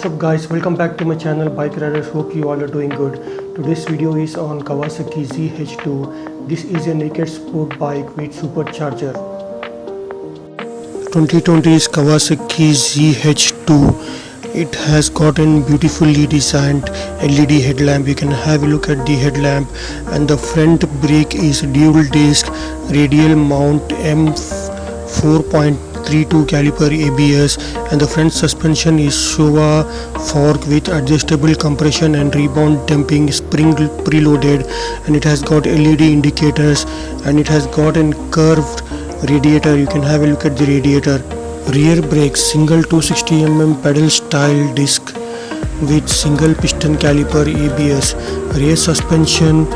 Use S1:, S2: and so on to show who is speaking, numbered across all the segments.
S1: What's up guys, welcome back to my channel Bike Riders. Hope you all are doing good. Today's video is on Kawasaki ZH2. This is a naked sport bike with supercharger. 2020 is Kawasaki ZH2. It has gotten beautifully designed LED headlamp. You can have a look at the headlamp, and the front brake is dual disc radial mount M4.32 caliper ABS, and the front suspension is Showa fork with adjustable compression and rebound damping, spring preloaded, and it has got LED indicators, and it has got a curved radiator. You can have a look at the radiator. Rear brakes single 260mm pedal style disc with single piston caliper ABS. Rear suspension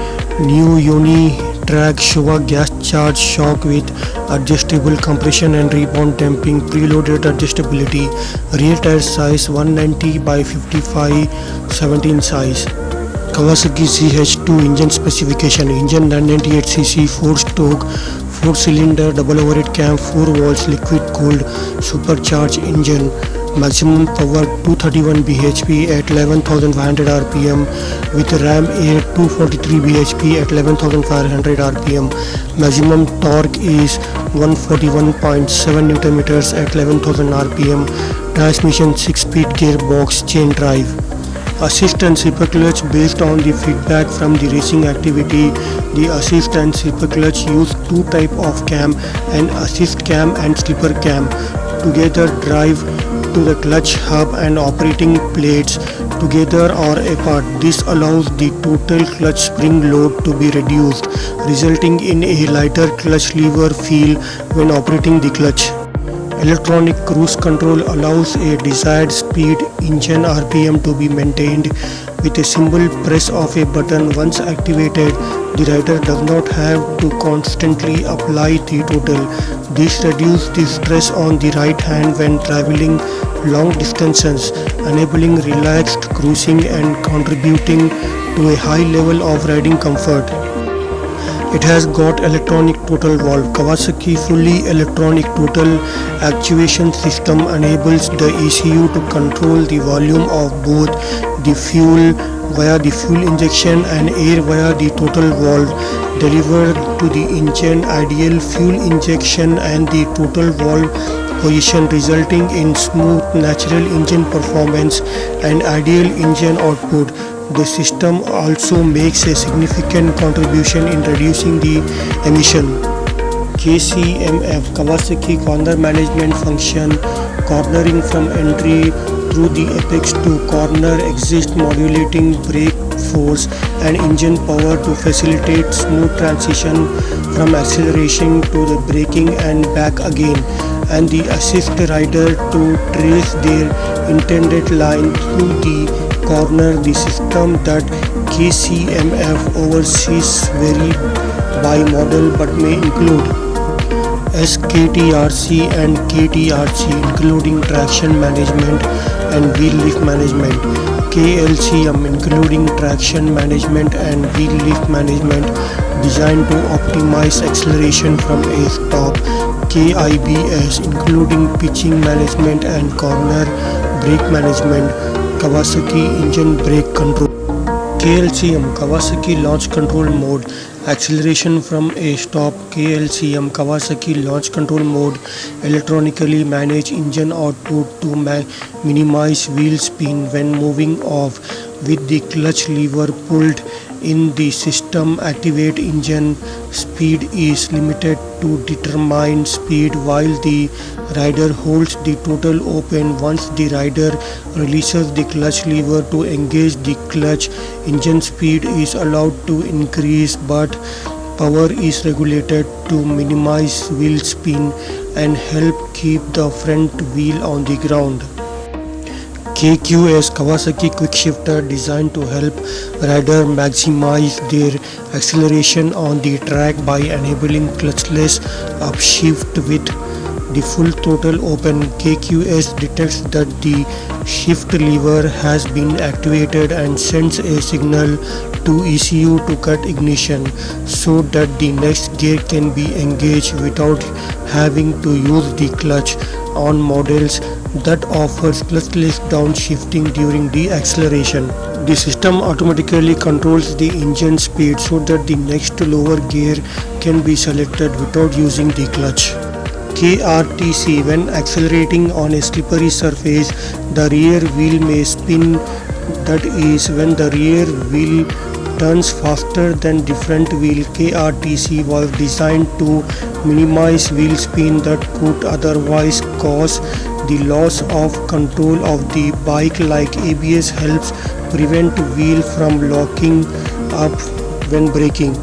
S1: new Unitrack Showa gas charge shock with adjustable compression and rebound damping, preloaded adjustability. Rear tire size 190 by 55 17 size. Kawasaki ZH2 engine specification: engine 998cc 4-stroke 4-cylinder double overhead cam, 4 volts liquid cooled supercharged engine. Maximum power 231 bhp at 11,500 rpm with RAM Air 243 bhp at 11,500 rpm. Maximum torque is 141.7 Nm at 11,000 rpm. Transmission 6-speed gearbox chain drive. Assist and slipper clutch. Based on the feedback from the racing activity, the assist and slipper clutch use two type of cam, an assist cam and slipper cam. Together drive to the clutch hub and operating plates together or apart. This allows the total clutch spring load to be reduced, resulting in a lighter clutch lever feel when operating the clutch. Electronic cruise control allows a desired speed engine RPM to be maintained with a simple press of a button. Once activated, the rider does not have to constantly apply the throttle. This reduces the stress on the right hand when traveling long distances, enabling relaxed cruising and contributing to a high level of riding comfort. It has got electronic throttle valve. Kawasaki fully electronic throttle actuation system enables the ECU to control the volume of both the fuel via the fuel injection and air via the throttle valve, delivered to the engine ideal fuel injection and the throttle valve position, resulting in smooth natural engine performance and ideal engine output. The system also makes a significant contribution in reducing the emission. KCMF Kawasaki corner management function, cornering from entry through the apex to corner, exist modulating brake force and engine power to facilitate smooth transition from acceleration to the braking and back again, and the assist rider to trace their intended line through the corner. The system that KCMF oversees vary by model but may include SKTRC and KTRC, including traction management and wheel lift management; KLCM, including traction management and wheel lift management, designed to optimize acceleration from a stop; KIBS, including pitching management and corner brake management; Kawasaki engine brake control. KLCM Kawasaki launch control mode, acceleration from a stop; KLCM Kawasaki launch control mode, electronically manage engine output to minimize wheel spin when moving off with the clutch lever pulled in. The system activate engine speed is limited to determined speed while the rider holds the throttle open. Once the rider releases the clutch lever to engage the clutch, engine speed is allowed to increase, but power is regulated to minimize wheel spin and help keep the front wheel on the ground. KQS Kawasaki quick shifter, designed to help rider maximize their acceleration on the track by enabling clutchless upshift with the full throttle open. KQS detects that the shift lever has been activated and sends a signal to ECU to cut ignition so that the next gear can be engaged without having to use the clutch on models that offers clutchless downshifting during the acceleration. The system automatically controls the engine speed so that the next lower gear can be selected without using the clutch. KRTC: when accelerating on a slippery surface, the rear wheel may spin. That is, when the rear wheel turns faster than the front wheel. KRTC was designed to minimize wheel spin that could otherwise cause the loss of control of the bike. Like ABS helps prevent wheel from locking up when braking.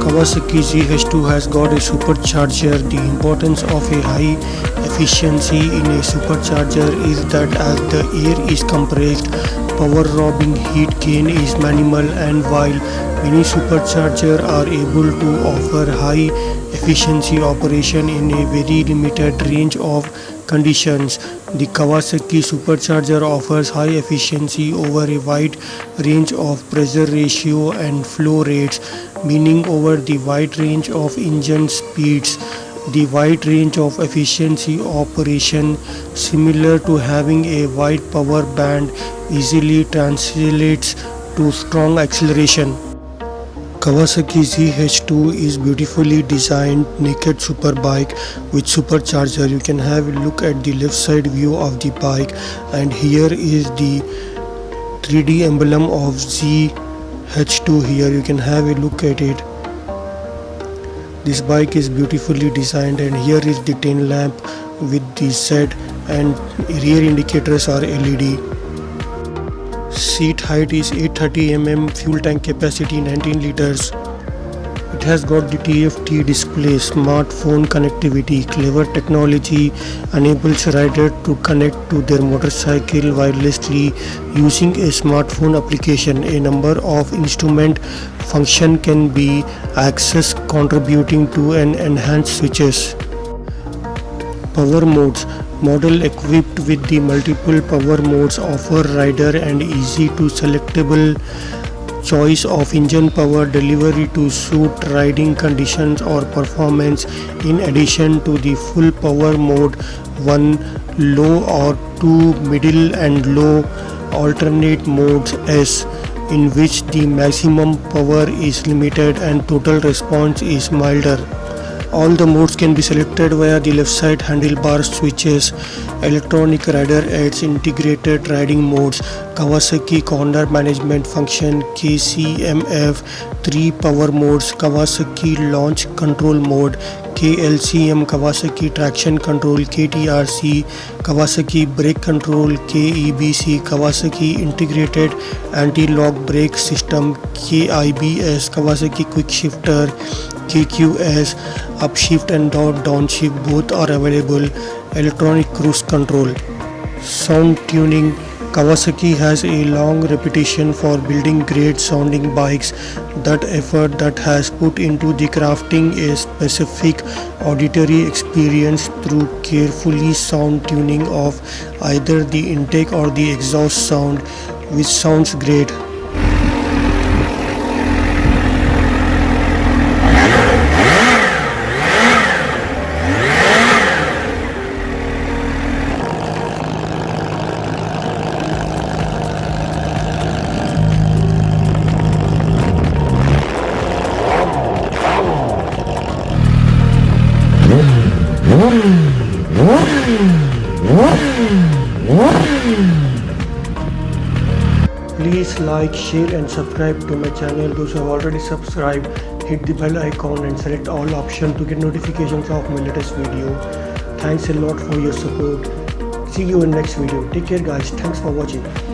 S1: Kawasaki ZH2 has got a supercharger. The importance of a high efficiency in a supercharger is that as the air is compressed, power robbing heat gain is minimal, and while many superchargers are able to offer high efficiency operation in a very limited range of conditions, the Kawasaki supercharger offers high efficiency over a wide range of pressure ratio and flow rates, meaning over the wide range of engine speeds. The wide range of efficiency operation, similar to having a wide power band, easily translates to strong acceleration. Kawasaki ZH2 is beautifully designed naked superbike with supercharger. You can have a look at the left side view of the bike, and here is the 3D emblem of ZH2. Here you can have a look at it. This bike is beautifully designed, and here is the tail lamp with the Z, and rear indicators are LED. Seat height is 830 mm, fuel tank capacity 19 liters. It has got the TFT display, smartphone connectivity. Clever technology enables rider to connect to their motorcycle wirelessly using a smartphone application. A number of instrument function can be accessed, contributing to an enhanced switches. Power modes. Model equipped with the multiple power modes offer rider an easy to selectable choice of engine power delivery to suit riding conditions or performance. In addition to the full power mode, 1 low or 2 middle and low alternate modes S, in which the maximum power is limited and total response is milder. All the modes can be selected via the left side handlebar switches. Electronic rider aids, integrated riding modes, Kawasaki corner management function, KCMF, 3 power modes, Kawasaki launch control mode, KLCM Kawasaki Traction Control, KTRC Kawasaki Brake Control, KEBC Kawasaki Integrated Anti-Lock Brake System, KIBS Kawasaki Quick Shifter, KQS Upshift and Downshift both are available. Electronic Cruise Control. Sound tuning. Kawasaki has a long reputation for building great sounding bikes. That effort that has put into the crafting a specific auditory experience through carefully sound tuning of either the intake or the exhaust sound, which sounds great. Please like, share and subscribe to my channel. Those who have already subscribed, hit the bell icon and select all option to get notifications of my latest video. Thanks a lot for your support. See you in next video. Take care guys. Thanks for watching.